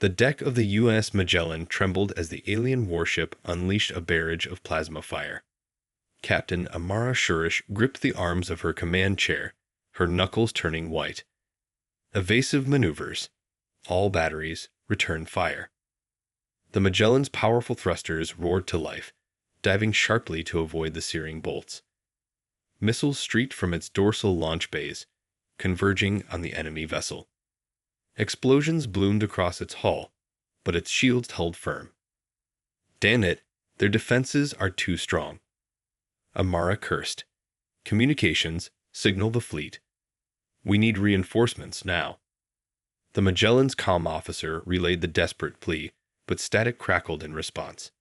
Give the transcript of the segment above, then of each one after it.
The deck of the U.S. Magellan trembled as the alien warship unleashed a barrage of plasma fire. Captain Amara Shurish gripped the arms of her command chair, her knuckles turning white. Evasive maneuvers. All batteries, return fire. The Magellan's powerful thrusters roared to life, diving sharply to avoid the searing bolts. Missiles streaked from its dorsal launch bays, converging on the enemy vessel. Explosions bloomed across its hull, but its shields held firm. Damn it, their defenses are too strong. Amara cursed. Communications, signal the fleet. We need reinforcements now. The Magellan's comm officer relayed the desperate plea, but static crackled in response.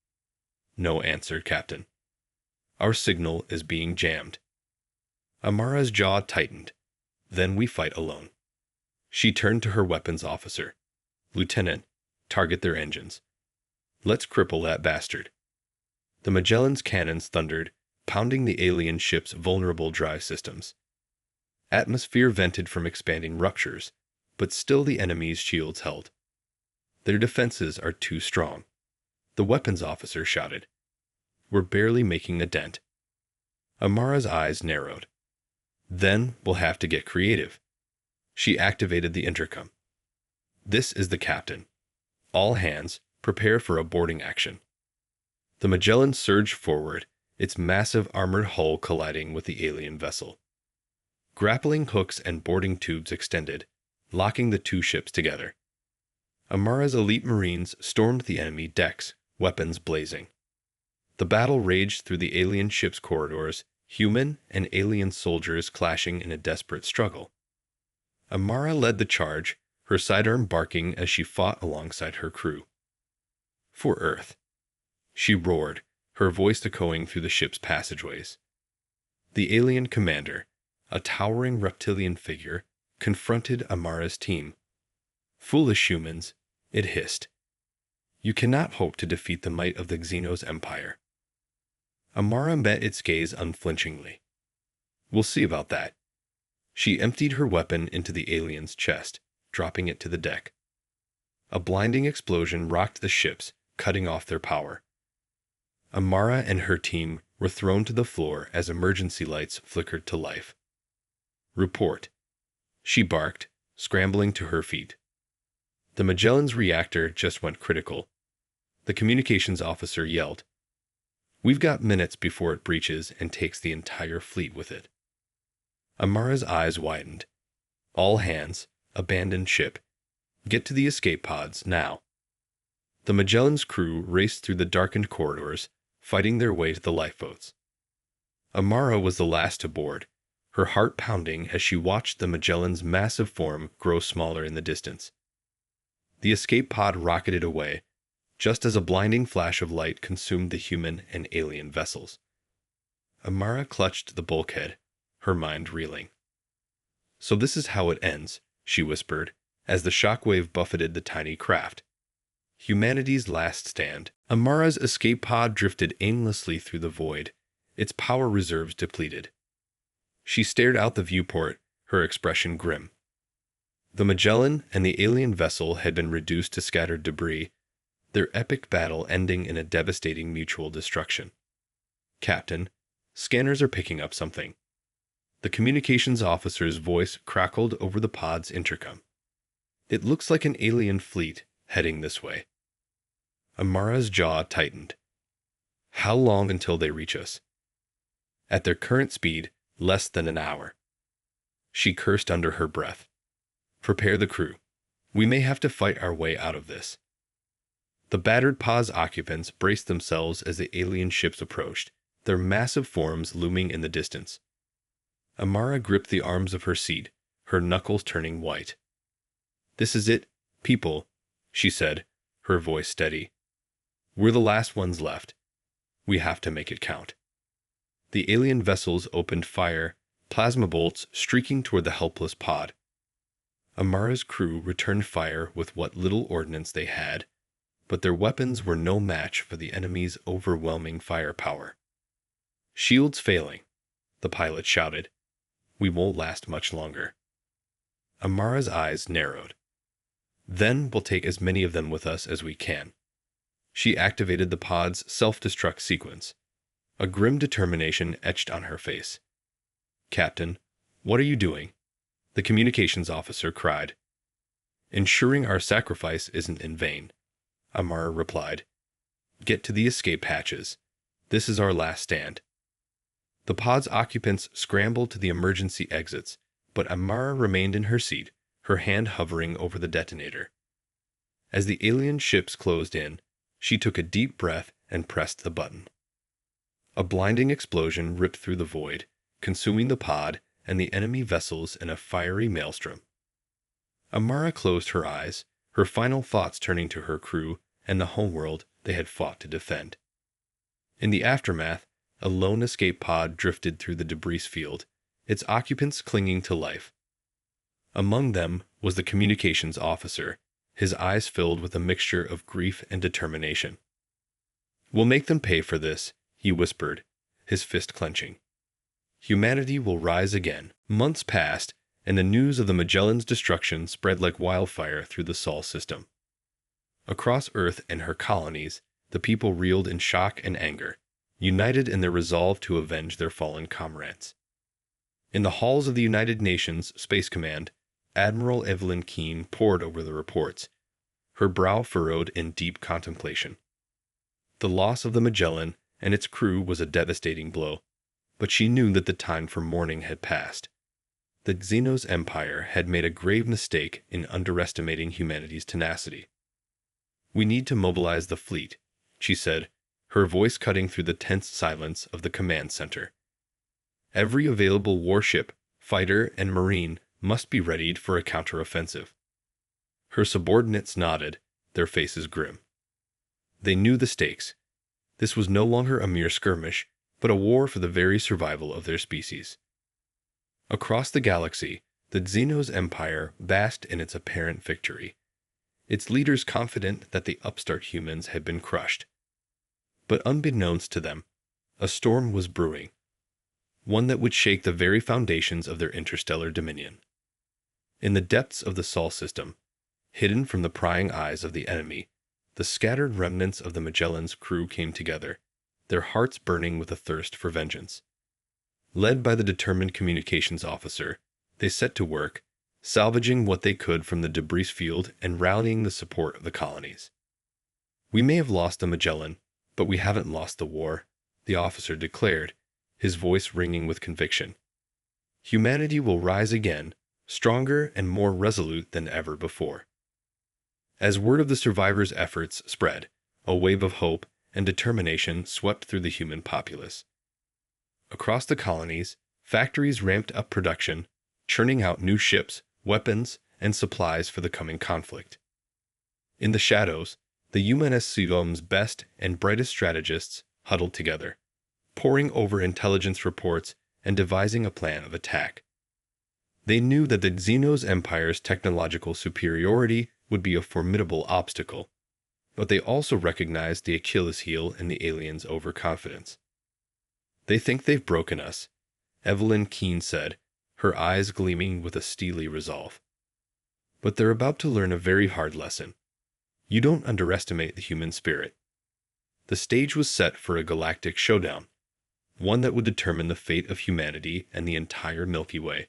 No answer, Captain. Our signal is being jammed. Amara's jaw tightened. Then we fight alone. She turned to her weapons officer. Lieutenant, target their engines. Let's cripple that bastard. The Magellan's cannons thundered, pounding the alien ship's vulnerable drive systems. Atmosphere vented from expanding ruptures, but still the enemy's shields held. Their defenses are too strong. The weapons officer shouted. We're barely making a dent. Amara's eyes narrowed. Then we'll have to get creative. She activated the intercom. This is the captain. All hands, prepare for a boarding action. The Magellan surged forward, its massive armored hull colliding with the alien vessel. Grappling hooks and boarding tubes extended, locking the two ships together. Amara's elite marines stormed the enemy decks, weapons blazing. The battle raged through the alien ship's corridors, human and alien soldiers clashing in a desperate struggle. Amara led the charge, her sidearm barking as she fought alongside her crew. For Earth. She roared, her voice echoing through the ship's passageways. The alien commander, a towering reptilian figure, confronted Amara's team. Foolish humans, it hissed. You cannot hope to defeat the might of the Xenos Empire. Amara met its gaze unflinchingly. We'll see about that. She emptied her weapon into the alien's chest, dropping it to the deck. A blinding explosion rocked the ships, cutting off their power. Amara and her team were thrown to the floor as emergency lights flickered to life. Report. She barked, scrambling to her feet. The Magellan's reactor just went critical. The communications officer yelled. We've got minutes before it breaches and takes the entire fleet with it. Amara's eyes widened. All hands, abandon ship. Get to the escape pods, now. The Magellan's crew raced through the darkened corridors, fighting their way to the lifeboats. Amara was the last to board, her heart pounding as she watched the Magellan's massive form grow smaller in the distance. The escape pod rocketed away, just as a blinding flash of light consumed the human and alien vessels. Amara clutched the bulkhead, her mind reeling. So this is how it ends, she whispered, as the shockwave buffeted the tiny craft. Humanity's last stand. Amara's escape pod drifted aimlessly through the void, its power reserves depleted. She stared out the viewport, her expression grim. The Magellan and the alien vessel had been reduced to scattered debris, their epic battle ending in a devastating mutual destruction. Captain, scanners are picking up something. The communications officer's voice crackled over the pod's intercom. It looks like an alien fleet heading this way. Amara's jaw tightened. How long until they reach us? At their current speed, less than an hour. She cursed under her breath. Prepare the crew. We may have to fight our way out of this. The battered pod's occupants braced themselves as the alien ships approached, their massive forms looming in the distance. Amara gripped the arms of her seat, her knuckles turning white. This is it, people, she said, her voice steady. We're the last ones left. We have to make it count. The alien vessels opened fire, plasma bolts streaking toward the helpless pod. Amara's crew returned fire with what little ordnance they had, but their weapons were no match for the enemy's overwhelming firepower. Shields failing, the pilot shouted. We won't last much longer. Amara's eyes narrowed. Then we'll take as many of them with us as we can. She activated the pod's self-destruct sequence. A grim determination etched on her face. Captain, what are you doing? The communications officer cried. Ensuring our sacrifice isn't in vain, Amara replied. Get to the escape hatches. This is our last stand. The pod's occupants scrambled to the emergency exits, but Amara remained in her seat, her hand hovering over the detonator. As the alien ships closed in, she took a deep breath and pressed the button. A blinding explosion ripped through the void, consuming the pod and the enemy vessels in a fiery maelstrom. Amara closed her eyes, her final thoughts turning to her crew and the homeworld they had fought to defend. In the aftermath, a lone escape pod drifted through the debris field, its occupants clinging to life. Among them was the communications officer, his eyes filled with a mixture of grief and determination. We'll make them pay for this, he whispered, his fist clenching. Humanity will rise again. Months passed, and the news of the Magellan's destruction spread like wildfire through the Sol system. Across Earth and her colonies, the people reeled in shock and anger, united in their resolve to avenge their fallen comrades. In the halls of the United Nations Space Command, Admiral Evelyn Keane pored over the reports, her brow furrowed in deep contemplation. The loss of the Magellan and its crew was a devastating blow, but she knew that the time for mourning had passed. The Xenos Empire had made a grave mistake in underestimating humanity's tenacity. We need to mobilize the fleet, she said, her voice cutting through the tense silence of the command center. Every available warship, fighter, and marine must be readied for a counteroffensive. Her subordinates nodded, their faces grim. They knew the stakes. This was no longer a mere skirmish, but a war for the very survival of their species. Across the galaxy, the Xenos Empire basked in its apparent victory, its leaders confident that the upstart humans had been crushed. But unbeknownst to them, a storm was brewing, one that would shake the very foundations of their interstellar dominion. In the depths of the Sol system, hidden from the prying eyes of the enemy, the scattered remnants of the Magellan's crew came together, their hearts burning with a thirst for vengeance. Led by the determined communications officer, they set to work, salvaging what they could from the debris field and rallying the support of the colonies. We may have lost the Magellan, but we haven't lost the war, the officer declared, his voice ringing with conviction. Humanity will rise again, stronger and more resolute than ever before. As word of the survivors' efforts spread, a wave of hope and determination swept through the human populace. Across the colonies, factories ramped up production, churning out new ships, weapons, and supplies for the coming conflict. In the shadows, the UNSCOM's best and brightest strategists huddled together, poring over intelligence reports and devising a plan of attack. They knew that the Xenos Empire's technological superiority would be a formidable obstacle, but they also recognized the Achilles heel in the aliens' overconfidence. They think they've broken us, Evelyn Keane said, her eyes gleaming with a steely resolve. But they're about to learn a very hard lesson. You don't underestimate the human spirit. The stage was set for a galactic showdown, one that would determine the fate of humanity and the entire Milky Way.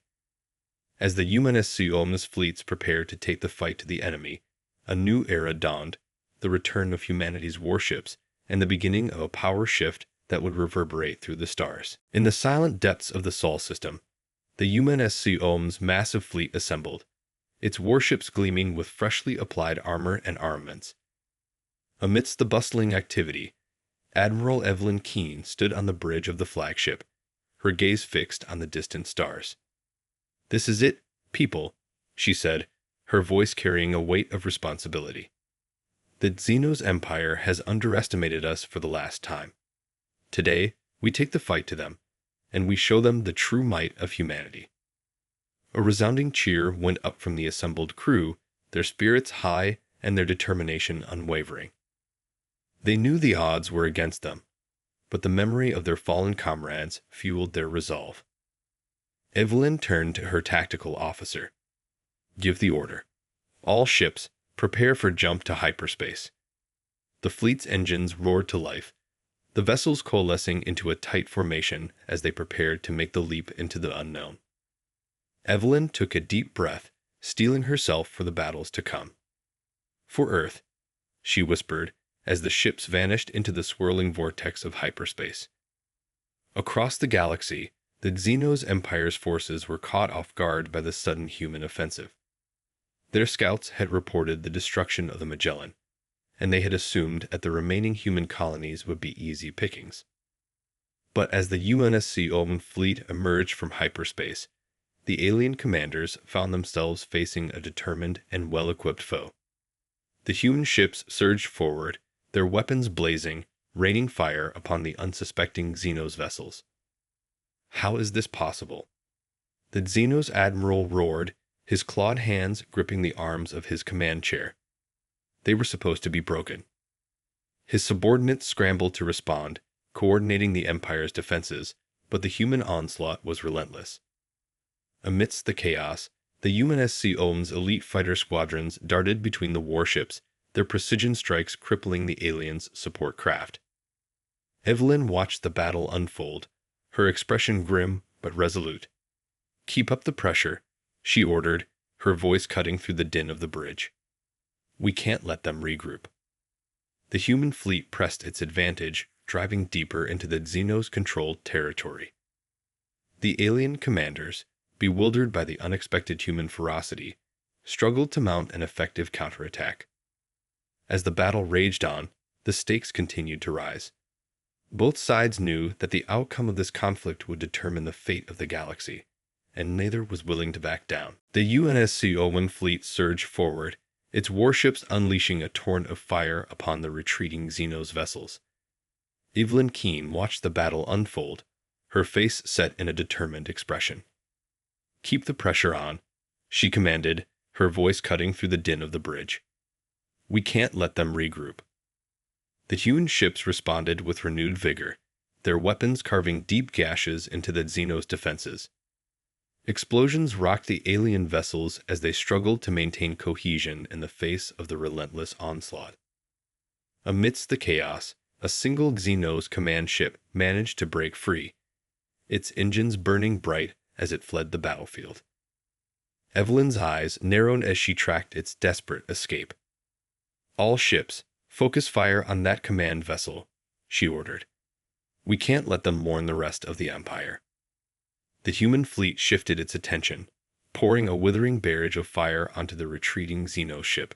As the UNSCOM's fleets prepared to take the fight to the enemy, a new era dawned, the return of humanity's warships and the beginning of a power shift that would reverberate through the stars. In the silent depths of the Sol system, the UNSCOM's massive fleet assembled, its warships gleaming with freshly applied armor and armaments. Amidst the bustling activity, Admiral Evelyn Keane stood on the bridge of the flagship, her gaze fixed on the distant stars. "This is it, people," she said, her voice carrying a weight of responsibility. "The Xenos Empire has underestimated us for the last time. Today, we take the fight to them, and we show them the true might of humanity." A resounding cheer went up from the assembled crew, their spirits high and their determination unwavering. They knew the odds were against them, but the memory of their fallen comrades fueled their resolve. Evelyn turned to her tactical officer. "Give the order. All ships, Prepare for jump to hyperspace. The fleet's engines roared to life, the vessels coalescing into a tight formation as they prepared to make the leap into the unknown. Evelyn took a deep breath, steeling herself for the battles to come. For Earth, she whispered as the ships vanished into the swirling vortex of hyperspace. Across the galaxy, the Xenos Empire's forces were caught off guard by the sudden human offensive. Their scouts had reported the destruction of the Magellan, and they had assumed that the remaining human colonies would be easy pickings. But as the UNSC Omen fleet emerged from hyperspace, the alien commanders found themselves facing a determined and well-equipped foe. The human ships surged forward, their weapons blazing, raining fire upon the unsuspecting Xenos vessels. How is this possible? The Xenos admiral roared, his clawed hands gripping the arms of his command chair. They were supposed to be broken. His subordinates scrambled to respond, coordinating the Empire's defenses, but the human onslaught was relentless. Amidst the chaos, the UNSC Omen's elite fighter squadrons darted between the warships, their precision strikes crippling the aliens' support craft. Evelyn watched the battle unfold, her expression grim but resolute. "Keep up the pressure," she ordered, her voice cutting through the din of the bridge. "We can't let them regroup." The human fleet pressed its advantage, driving deeper into the Xenos-controlled territory. The alien commanders, bewildered by the unexpected human ferocity, struggled to mount an effective counterattack. As the battle raged on, the stakes continued to rise. Both sides knew that the outcome of this conflict would determine the fate of the galaxy, and neither was willing to back down. The UNSC Owen fleet surged forward, its warships unleashing a torrent of fire upon the retreating Xenos vessels. Evelyn Keene watched the battle unfold, her face set in a determined expression. "Keep the pressure on," she commanded, her voice cutting through the din of the bridge. "We can't let them regroup." The human ships responded with renewed vigor, their weapons carving deep gashes into the Xenos' defenses. Explosions rocked the alien vessels as they struggled to maintain cohesion in the face of the relentless onslaught. Amidst the chaos, a single Xenos command ship managed to break free, its engines burning bright as it fled the battlefield. Evelyn's eyes narrowed as she tracked its desperate escape. "All ships, focus fire on that command vessel," she ordered. "We can't let them warn the rest of the Empire." The human fleet shifted its attention, pouring a withering barrage of fire onto the retreating Xenos ship.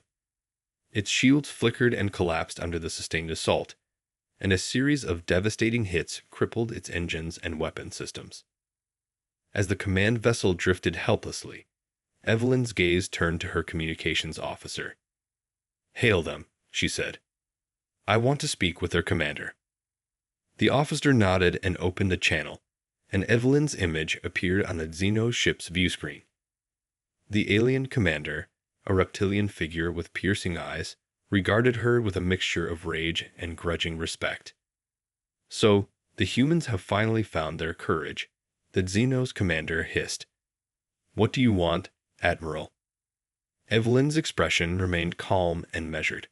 Its shields flickered and collapsed under the sustained assault, and a series of devastating hits crippled its engines and weapon systems. As the command vessel drifted helplessly, Evelyn's gaze turned to her communications officer. "Hail them," she said. "I want to speak with their commander." The officer nodded and opened the channel, and Evelyn's image appeared on the Xenos ship's viewscreen. The alien commander, a reptilian figure with piercing eyes, regarded her with a mixture of rage and grudging respect. "So, the humans have finally found their courage," the Xenos commander hissed. "What do you want, Admiral?" Evelyn's expression remained calm and measured.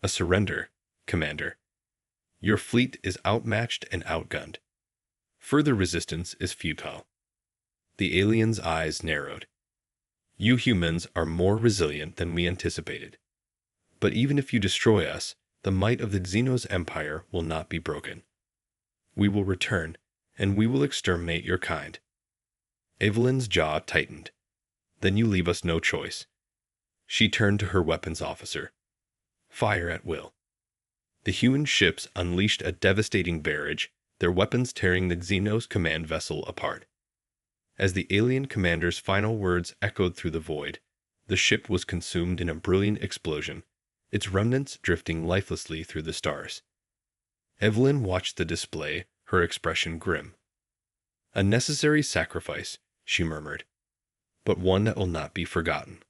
"A surrender, Commander. Your fleet is outmatched and outgunned. Further resistance is futile." The alien's eyes narrowed. "You humans are more resilient than we anticipated. But even if you destroy us, the might of the Xenos Empire will not be broken. We will return, and we will exterminate your kind." Evelyn's jaw tightened. "Then you leave us no choice." She turned to her weapons officer. "Fire at will." The human ships unleashed a devastating barrage, their weapons tearing the Xenos command vessel apart. As the alien commander's final words echoed through the void, the ship was consumed in a brilliant explosion, its remnants drifting lifelessly through the stars. Evelyn watched the display, her expression grim. "A necessary sacrifice," she murmured, "but one that will not be forgotten."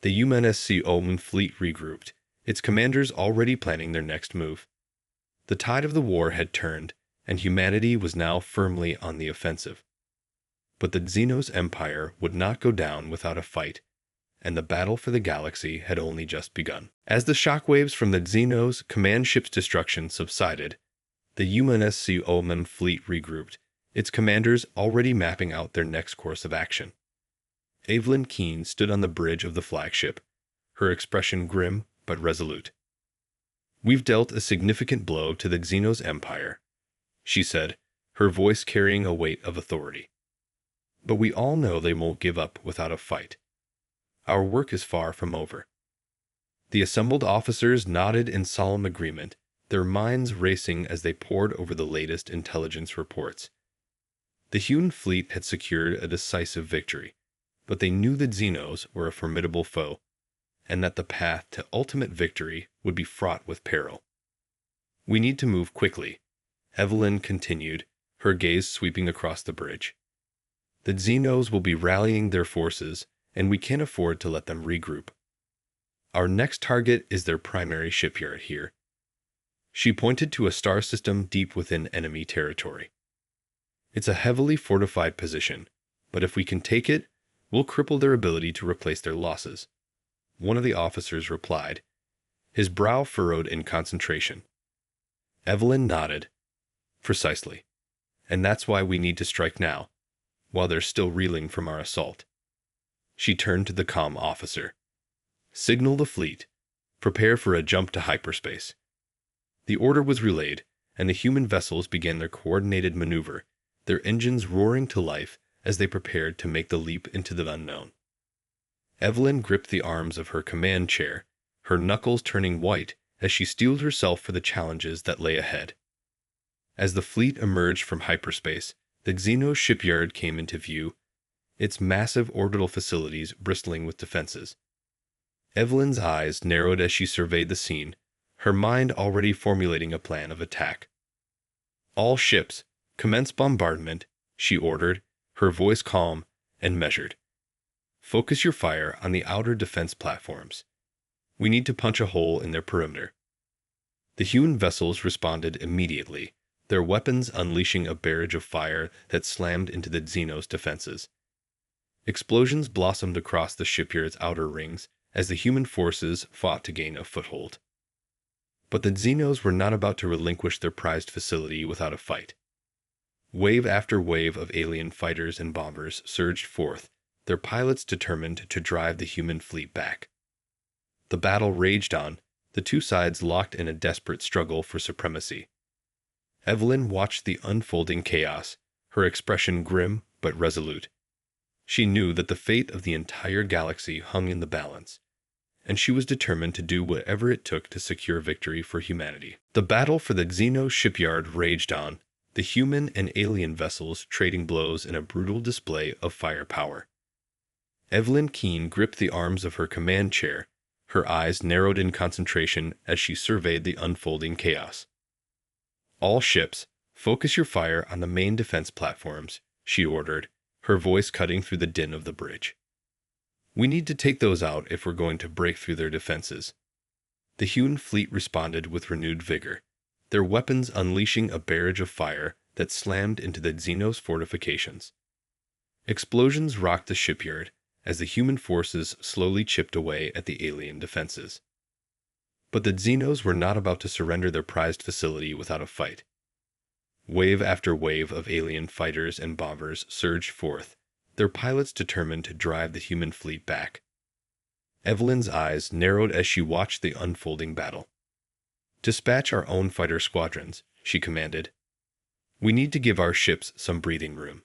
The UNSC Omen fleet regrouped, its commanders already planning their next move. The tide of the war had turned, and humanity was now firmly on the offensive. But the Xenos Empire would not go down without a fight, and the battle for the galaxy had only just begun. As the shockwaves from the Xenos command ship's destruction subsided, the UNSC OMM fleet regrouped, its commanders already mapping out their next course of action. Evelyn Keene stood on the bridge of the flagship, her expression grim but resolute. "We've dealt a significant blow to the Xenos Empire," she said, her voice carrying a weight of authority. "But we all know they won't give up without a fight. Our work is far from over." The assembled officers nodded in solemn agreement, their minds racing as they pored over the latest intelligence reports. The Huon fleet had secured a decisive victory, but they knew the Xenos were a formidable foe, and that the path to ultimate victory would be fraught with peril. "We need to move quickly," Evelyn continued, her gaze sweeping across the bridge. "The Xenos will be rallying their forces, and we can't afford to let them regroup. Our next target is their primary shipyard here." She pointed to a star system deep within enemy territory. "It's a heavily fortified position, but if we can take it, we'll cripple their ability to replace their losses," one of the officers replied, his brow furrowed in concentration. Evelyn nodded. "Precisely. And that's why we need to strike now, while they're still reeling from our assault." She turned to the comm officer. "Signal the fleet. Prepare for a jump to hyperspace." The order was relayed, and the human vessels began their coordinated maneuver, their engines roaring to life as they prepared to make the leap into the unknown. Evelyn gripped the arms of her command chair, her knuckles turning white as she steeled herself for the challenges that lay ahead. As the fleet emerged from hyperspace, the Xenos shipyard came into view, its massive orbital facilities bristling with defenses. Evelyn's eyes narrowed as she surveyed the scene, her mind already formulating a plan of attack. "All ships, commence bombardment," she ordered, her voice calm and measured. "Focus your fire on the outer defense platforms. We need to punch a hole in their perimeter." The Huon vessels responded immediately, their weapons unleashing a barrage of fire that slammed into the Xenos' defenses. Explosions blossomed across the shipyard's outer rings as the human forces fought to gain a foothold. But the Xenos were not about to relinquish their prized facility without a fight. Wave after wave of alien fighters and bombers surged forth, their pilots determined to drive the human fleet back. The battle raged on, the two sides locked in a desperate struggle for supremacy. Evelyn watched the unfolding chaos, her expression grim but resolute. She knew that the fate of the entire galaxy hung in the balance, and she was determined to do whatever it took to secure victory for humanity. The battle for the Xenos shipyard raged on, the human and alien vessels trading blows in a brutal display of firepower. Evelyn Keene gripped the arms of her command chair, her eyes narrowed in concentration as she surveyed the unfolding chaos. "All ships, focus your fire on the main defense platforms," she ordered, her voice cutting through the din of the bridge. "We need to take those out if we're going to break through their defenses." The Huon fleet responded with renewed vigor, their weapons unleashing a barrage of fire that slammed into the Xenos fortifications. Explosions rocked the shipyard as the human forces slowly chipped away at the alien defenses. But the Xenos were not about to surrender their prized facility without a fight. Wave after wave of alien fighters and bombers surged forth, their pilots determined to drive the human fleet back. Evelyn's eyes narrowed as she watched the unfolding battle. "Dispatch our own fighter squadrons," she commanded. "We need to give our ships some breathing room."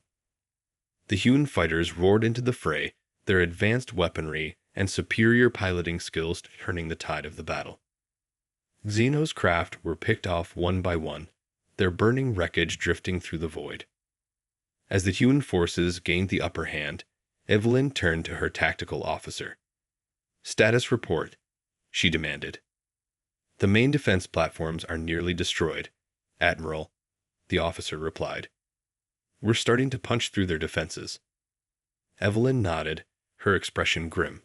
The Huon fighters roared into the fray, their advanced weaponry and superior piloting skills turning the tide of the battle. Xenos craft were picked off one by one, their burning wreckage drifting through the void. As the Huon forces gained the upper hand, Evelyn turned to her tactical officer. "Status report," she demanded. "The main defense platforms are nearly destroyed, Admiral," the officer replied. "We're starting to punch through their defenses." Evelyn nodded, her expression grim.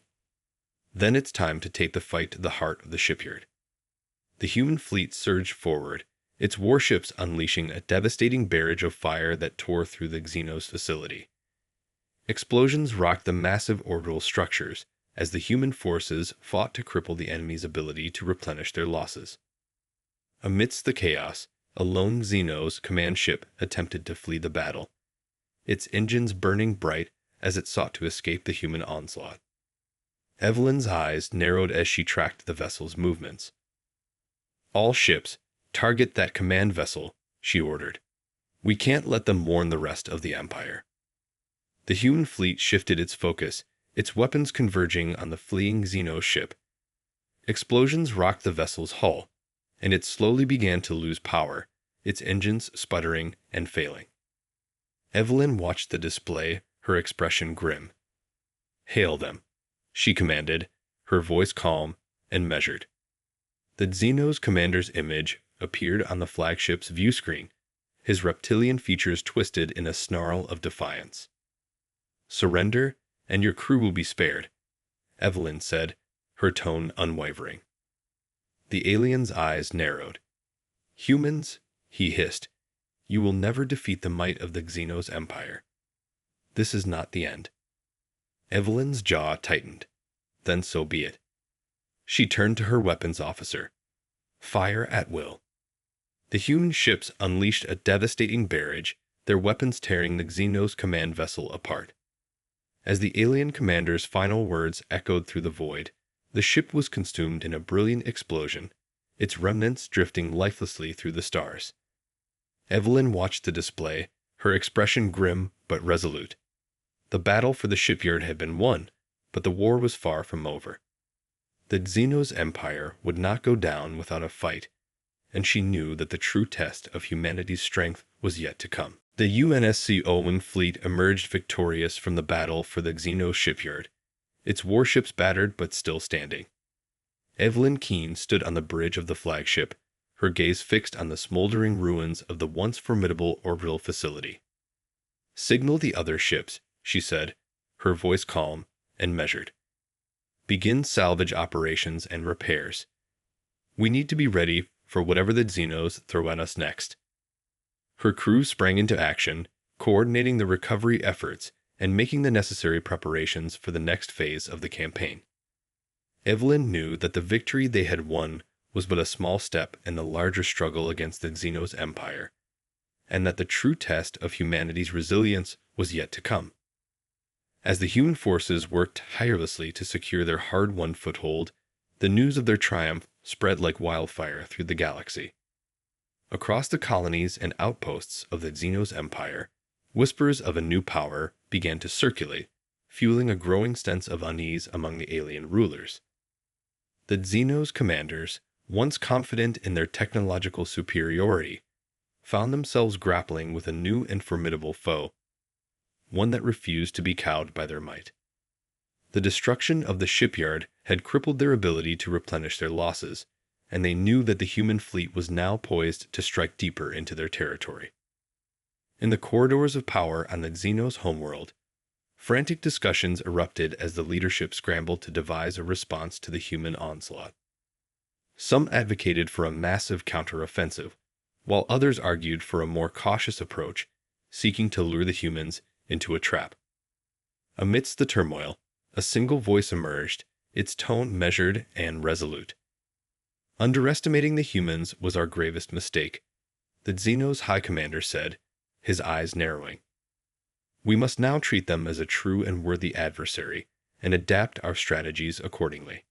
"Then it's time to take the fight to the heart of the shipyard." The human fleet surged forward, its warships unleashing a devastating barrage of fire that tore through the Xenos facility. Explosions rocked the massive orbital structures, as the human forces fought to cripple the enemy's ability to replenish their losses. Amidst the chaos, a lone Xenos command ship attempted to flee the battle, its engines burning bright as it sought to escape the human onslaught. Evelyn's eyes narrowed as she tracked the vessel's movements. "All ships, target that command vessel," she ordered. "We can't let them warn the rest of the Empire." The human fleet shifted its focus, its weapons converging on the fleeing Xeno ship. Explosions rocked the vessel's hull, and it slowly began to lose power, its engines sputtering and failing. Evelyn watched the display, her expression grim. "Hail them," she commanded, her voice calm and measured. The Xeno's commander's image appeared on the flagship's view screen, his reptilian features twisted in a snarl of defiance. "Surrender, and your crew will be spared," Evelyn said, her tone unwavering. The alien's eyes narrowed. "Humans," he hissed, "you will never defeat the might of the Xenos Empire. This is not the end." Evelyn's jaw tightened. Then so be it. She turned to her weapons officer. "Fire at will." The human ships unleashed a devastating barrage, their weapons tearing the Xenos command vessel apart. As the alien commander's final words echoed through the void, the ship was consumed in a brilliant explosion, its remnants drifting lifelessly through the stars. Evelyn watched the display, her expression grim but resolute. The battle for the shipyard had been won, but the war was far from over. The Xenos Empire would not go down without a fight, and she knew that the true test of humanity's strength was yet to come. The UNSC Owen fleet emerged victorious from the battle for the Xenos shipyard, its warships battered but still standing. Evelyn Keene stood on the bridge of the flagship, her gaze fixed on the smoldering ruins of the once formidable orbital facility. "Signal the other ships," she said, her voice calm and measured. "Begin salvage operations and repairs. We need to be ready for whatever the Xenos throw at us next." Her crew sprang into action, coordinating the recovery efforts and making the necessary preparations for the next phase of the campaign. Evelyn knew that the victory they had won was but a small step in the larger struggle against the Xenos Empire, and that the true test of humanity's resilience was yet to come. As the human forces worked tirelessly to secure their hard-won foothold, the news of their triumph spread like wildfire through the galaxy. Across the colonies and outposts of the Xenos Empire, whispers of a new power began to circulate, fueling a growing sense of unease among the alien rulers. The Xenos commanders, once confident in their technological superiority, found themselves grappling with a new and formidable foe, one that refused to be cowed by their might. The destruction of the shipyard had crippled their ability to replenish their losses, and they knew that the human fleet was now poised to strike deeper into their territory. In the corridors of power on the Xenos homeworld, frantic discussions erupted as the leadership scrambled to devise a response to the human onslaught. Some advocated for a massive counteroffensive, while others argued for a more cautious approach, seeking to lure the humans into a trap. Amidst the turmoil, a single voice emerged, its tone measured and resolute. "Underestimating the humans was our gravest mistake," the Xenos High Commander said, his eyes narrowing. "We must now treat them as a true and worthy adversary, and adapt our strategies accordingly."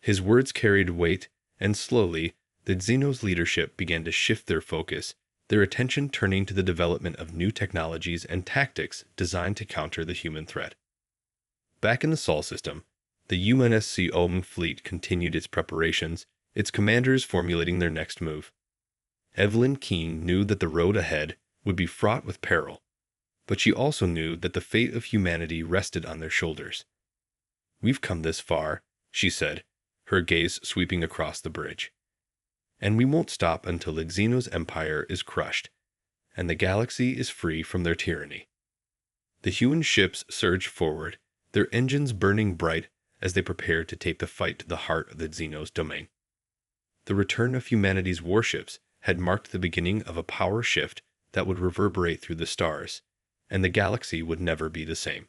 His words carried weight, and slowly, the Xenos leadership began to shift their focus, their attention turning to the development of new technologies and tactics designed to counter the human threat. Back in the Sol system, the UNSC Omen fleet continued its preparations, its commanders formulating their next move. Evelyn Keene knew that the road ahead would be fraught with peril, but she also knew that the fate of humanity rested on their shoulders. "We've come this far," she said, her gaze sweeping across the bridge. "And we won't stop until the Xenos Empire is crushed, and the galaxy is free from their tyranny." The human ships surged forward, their engines burning bright as they prepared to take the fight to the heart of the Xenos domain. The return of humanity's warships had marked the beginning of a power shift that would reverberate through the stars, and the galaxy would never be the same.